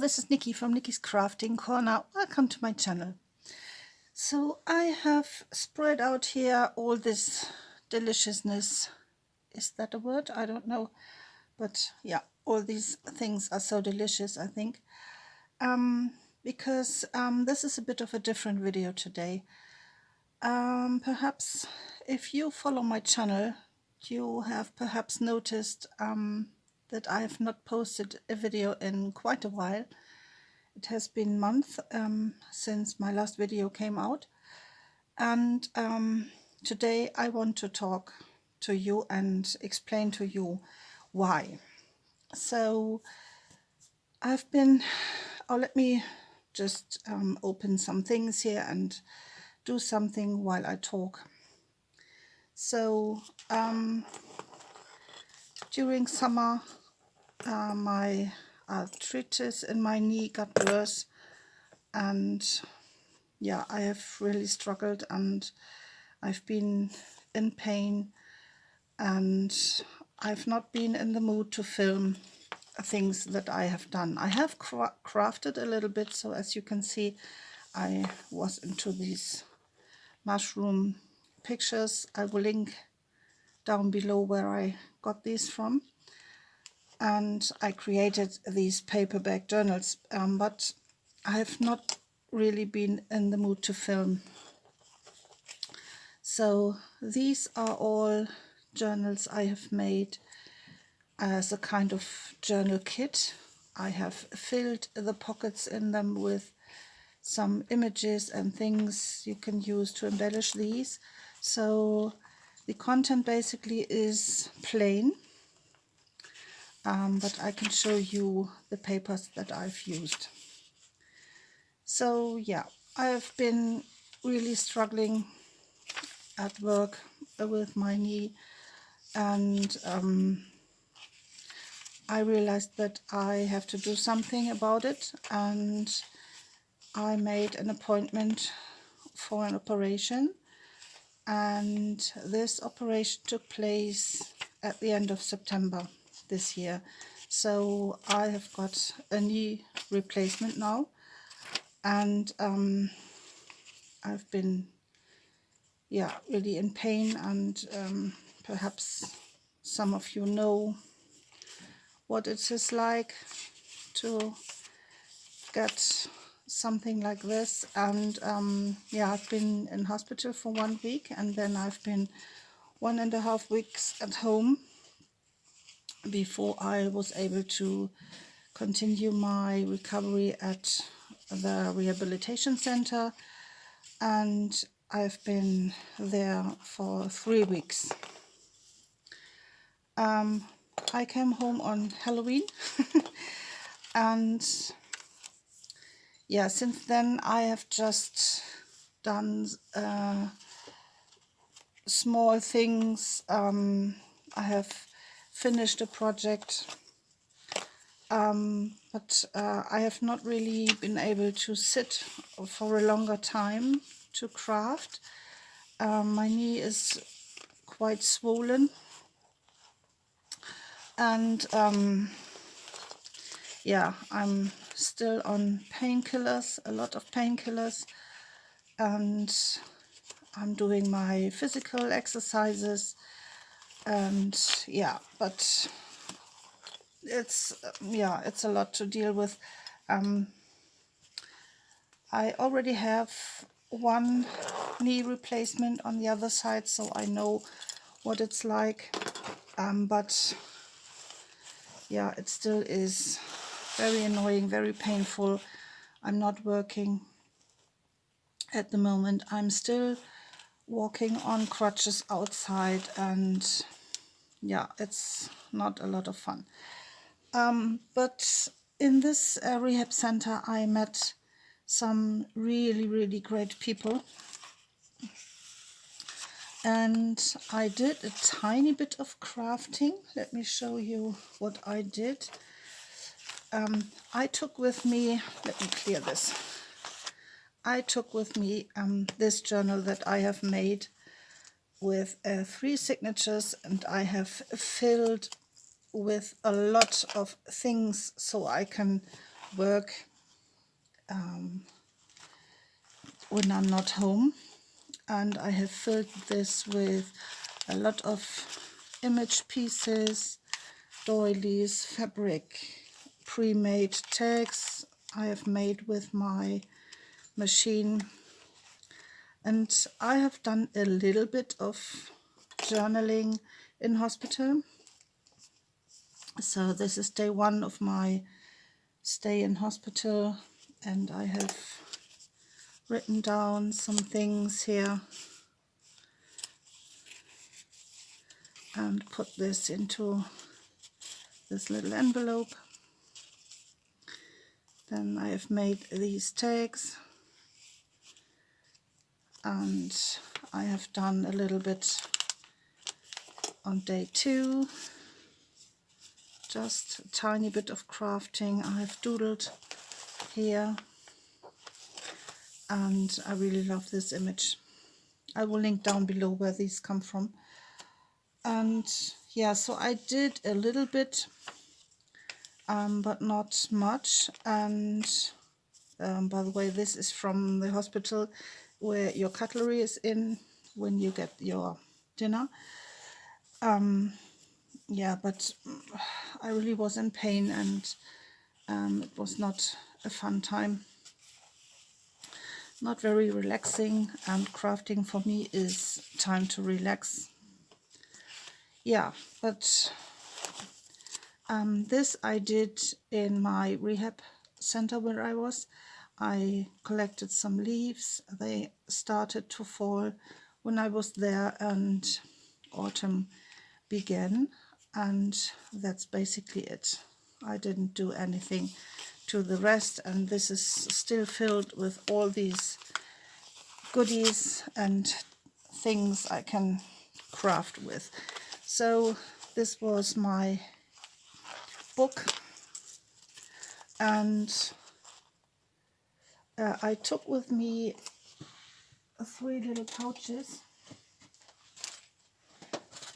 this is Nikki from Nikki's Crafting Corner. Welcome to my channel. So I have spread out here all this deliciousness. Is that a word? I don't know. But yeah, all these things are so delicious, I think. Because this is a bit of a different video today. Perhaps if you follow my channel, you have perhaps noticed that I have not posted a video in quite a while. It has been months since my last video came out, and today I want to talk to you and explain to you why. So let me just open some things here and do something while I talk. So during summer my arthritis in my knee got worse, and yeah, I have really struggled and I've been in pain, and I've not been in the mood to film things that I have done. I have crafted a little bit, so as you can see I was into these mushroom pictures. I will link down below where I got these from, and I created these paperback journals, but I have not really been in the mood to film. So these are all journals I have made as a kind of journal kit. I have filled the pockets in them with some images and things you can use to embellish these. So the content basically is plain, but I can show you the papers that I've used. So yeah, I have been really struggling at work with my knee, and I realized that I have to do something about it, and I made an appointment for an operation, and this operation took place at the end of September this year. So I have got a knee replacement now, and I've been really in pain, and perhaps some of you know what it is like to get something like this. And I've been in hospital for 1 week, and then I've been 1.5 weeks at home before I was able to continue my recovery at the rehabilitation center, and I've been there for 3 weeks. I came home on Halloween and yeah, since then I have just done small things. I have finished a project, but I have not really been able to sit for a longer time to craft. My knee is quite swollen, and I'm still on painkillers, a lot of painkillers, and I'm doing my physical exercises, and yeah, but it's a lot to deal with. I already have one knee replacement on the other side, so I know what it's like, but yeah, it still is very annoying, very painful. I'm not working at the moment. I'm still walking on crutches outside, and yeah, it's not a lot of fun. But in this rehab center I met some really great people, and I did a tiny bit of crafting. Let me show you what I did. I took with me, let me clear this. I took with me this journal that I have made with 3 signatures, and I have filled with a lot of things so I can work when I'm not home, and I have filled this with a lot of image pieces, doilies, fabric, pre-made tags I have made with my machine. And I have done a little bit of journaling in hospital. So this is day 1 of my stay in hospital, and I have written down some things here and put this into this little envelope. Then I have made these tags, and I have done a little bit on day 2, just a tiny bit of crafting. I have doodled here, and I really love this image. I will link down below where these come from. And yeah, so I did a little bit, but not much. And by the way, this is from the hospital where your cutlery is in when you get your dinner. Yeah, but I really was in pain, and it was not a fun time. Not very relaxing, and crafting for me is time to relax. Yeah, but this I did in my rehab center where I was. I collected some leaves. They started to fall when I was there, and autumn began, and that's basically it. I didn't do anything to the rest, and this is still filled with all these goodies and things I can craft with. So this was my book, and I took with me 3 little pouches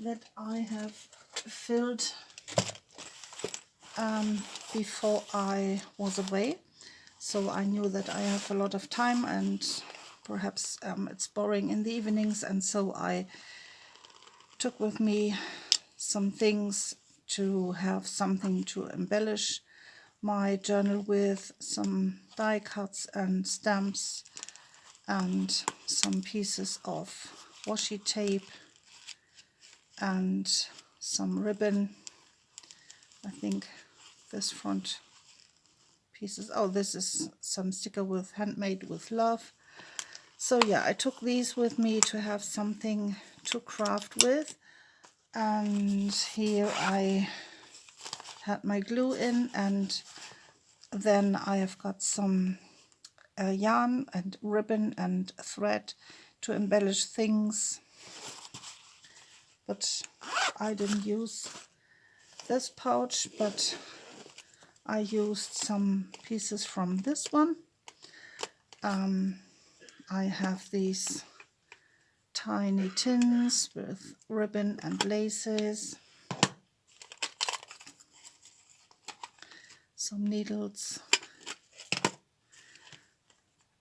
that I have filled before I was away. So I knew that I have a lot of time, and perhaps it's boring in the evenings, and so I took with me some things to have something to embellish my journal with, some die cuts and stamps and some pieces of washi tape and some ribbon. I think this front pieces, oh, this is some sticker with handmade with love. So yeah, I took these with me to have something to craft with. And here I had my glue in, and then I have got some yarn and ribbon and thread to embellish things, but I didn't use this pouch, but I used some pieces from this one. I have these tiny tins with ribbon and laces, some needles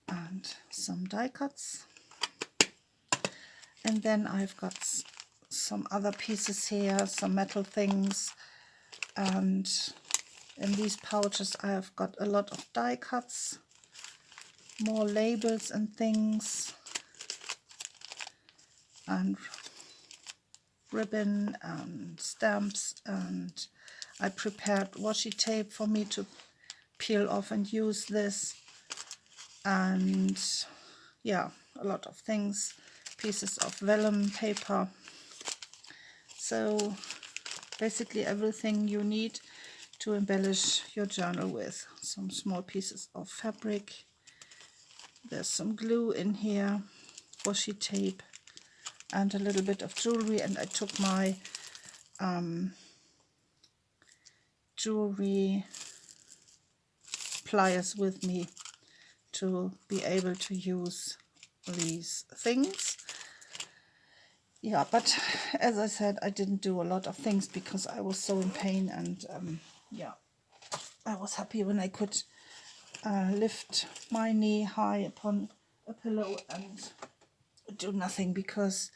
and some die cuts, and then I've got some other pieces here, some metal things, and in these pouches I have got a lot of die cuts, more labels and things, and ribbon and stamps, and I prepared washi tape for me to peel off and use this, and yeah, a lot of things, pieces of vellum paper. So basically everything you need to embellish your journal with. Some small pieces of fabric, there's some glue in here, washi tape, and a little bit of jewelry. And I took my jewelry pliers with me to be able to use these things. Yeah, but as I said, I didn't do a lot of things because I was so in pain, and yeah, I was happy when I could lift my knee high upon a pillow and do nothing, because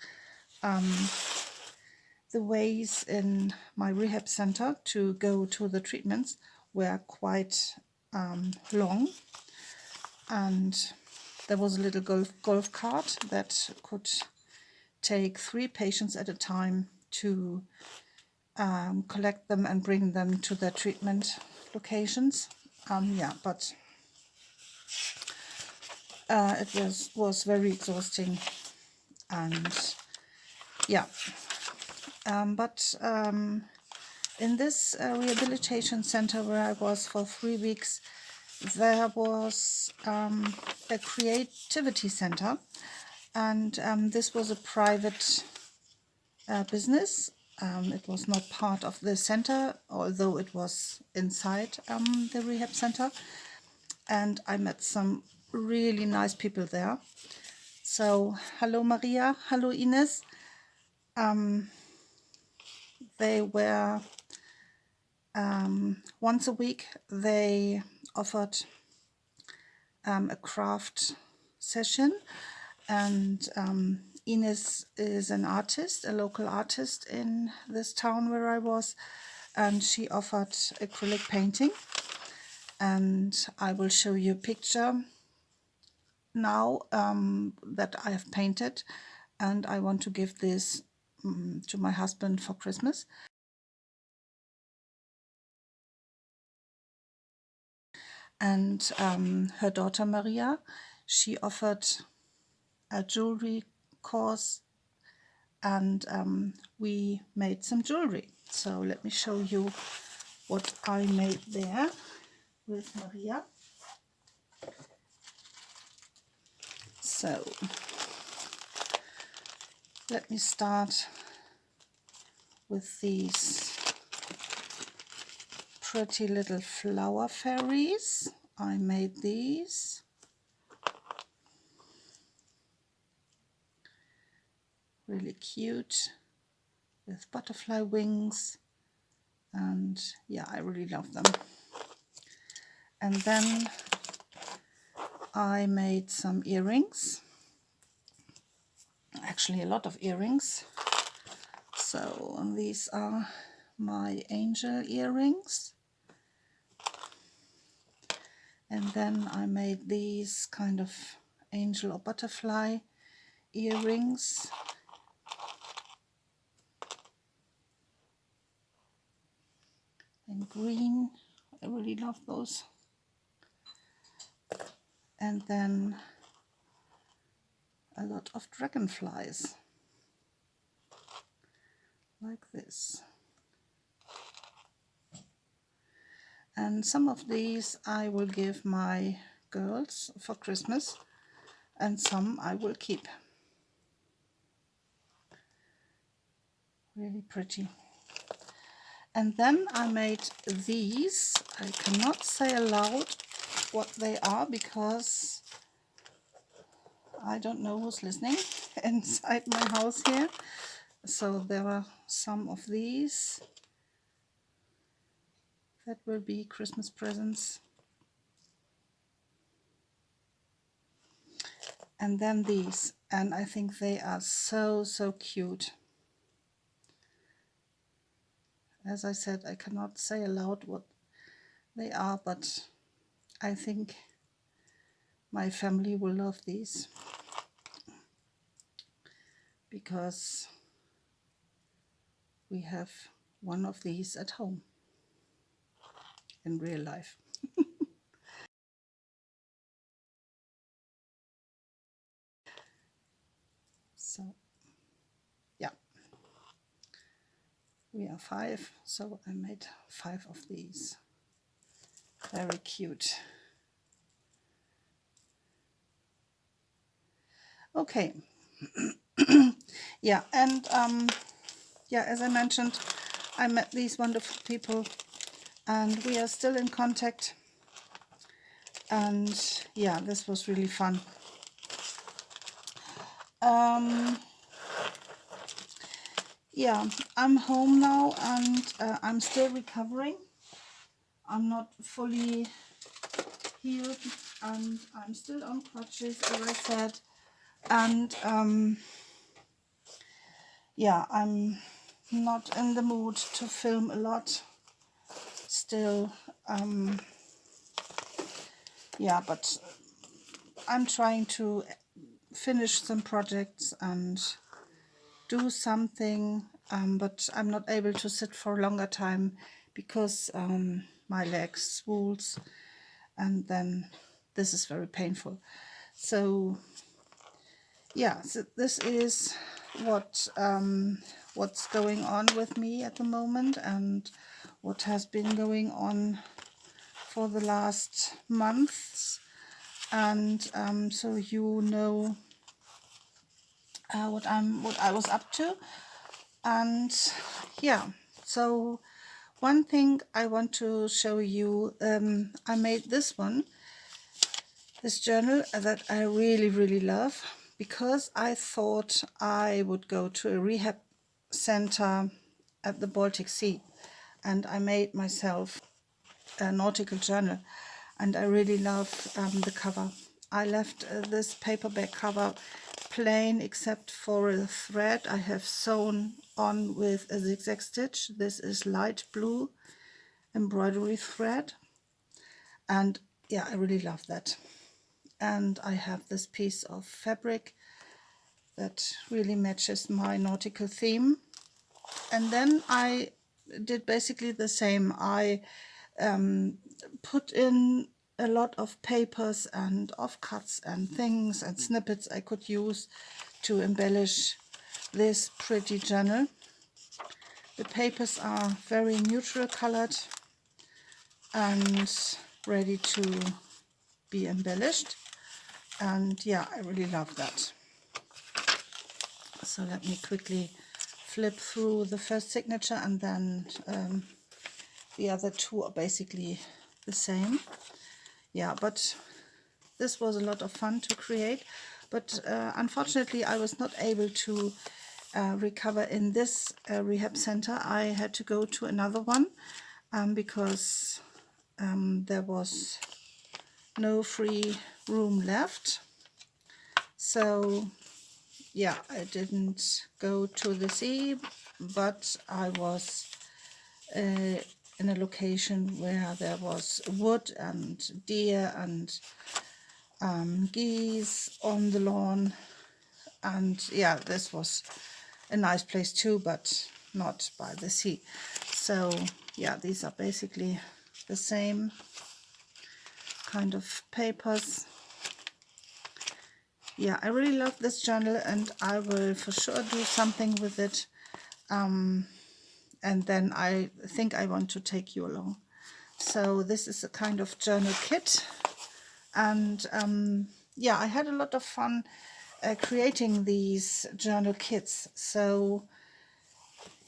the ways in my rehab center to go to the treatments were quite long, and there was a little golf cart that could take 3 patients at a time to collect them and bring them to their treatment locations. Yeah, but it was very exhausting, and yeah. But in this rehabilitation center where I was for 3 weeks, there was a creativity center, and this was a private business. It was not part of the center, although it was inside the rehab center, and I met some really nice people there. So hello Maria, hello Ines. They were once a week they offered a craft session, and Ines is an artist, a local artist in this town where I was, and she offered acrylic painting, and I will show you a picture now that I have painted, and I want to give this to my husband for Christmas. And her daughter Maria, she offered a jewelry course, and we made some jewelry. So let me show you what I made there with Maria. So let me start with these pretty little flower fairies. I made these. Really cute with butterfly wings, and yeah, I really love them. And then I made some earrings, actually a lot of earrings. So these are my angel earrings, and then I made these kind of angel or butterfly earrings. In green, I really love those. And then a lot of dragonflies, like this. And some of these I will give my girls for Christmas, and some I will keep. Really pretty. And then I made these. I cannot say aloud what they are, because I don't know who's listening inside my house here. So there are some of these that will be Christmas presents. And then these, and I think they are so cute. As I said, I cannot say aloud what they are, but I think my family will love these, because we have one of these at home in real life. So yeah, we are 5, so I made 5 of these. Very cute. Okay. Yeah, and yeah, as I mentioned, I met these wonderful people, and we are still in contact, and yeah, this was really fun. Yeah, I'm home now, and I'm still recovering. I'm not fully healed, and I'm still on crutches, as I said, and yeah, I'm not in the mood to film a lot still. Yeah, but I'm trying to finish some projects and do something, but I'm not able to sit for a longer time because my legs swolls, and then this is very painful. So yeah, so this is what's going on with me at the moment, and what has been going on for the last months. And so you know what I was up to. And yeah, so one thing I want to show you, I made this journal that I really love, because I thought I would go to a rehab center at the Baltic Sea, and I made myself a nautical journal, and I really love the cover. I left this paperback cover plain except for a thread I have sewn on with a zigzag stitch. This is light blue embroidery thread, and yeah, I really love that. And I have this piece of fabric that really matches my nautical theme. And then I did basically the same. I put in a lot of papers and offcuts and things and snippets I could use to embellish this pretty journal. The papers are very neutral colored and ready to be embellished, and yeah, I really love that. So let me quickly flip through the first signature, and then the other two are basically the same. Yeah, but this was a lot of fun to create, but unfortunately I was not able to recover in this rehab center. I had to go to another one because there was no free room left. So yeah, I didn't go to the sea, but I was in a location where there was wood and deer and geese on the lawn, and yeah, this was a nice place too, but not by the sea. So yeah, these are basically the same kind of papers. Yeah, I really love this journal, and I will for sure do something with it, and then I think I want to take you along. So this is a kind of journal kit, and yeah, I had a lot of fun creating these journal kits. So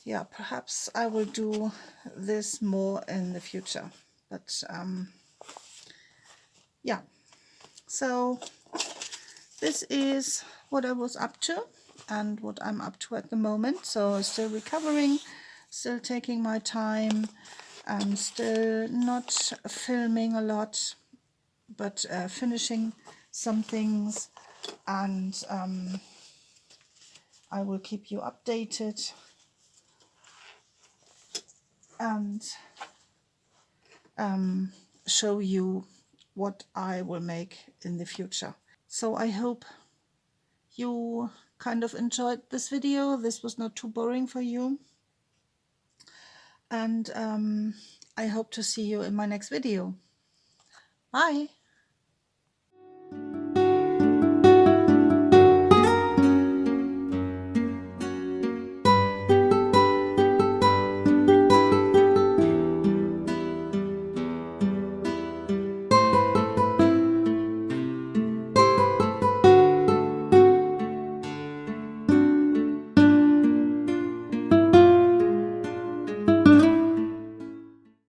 yeah, perhaps I will do this more in the future, but yeah, so this is what I was up to and what I'm up to at the moment. So still recovering, still taking my time, still not filming a lot, but finishing some things, and I will keep you updated and show you what I will make in the future. So I hope you kind of enjoyed this video. This was not too boring for you, and I hope to see you in my next video. Bye!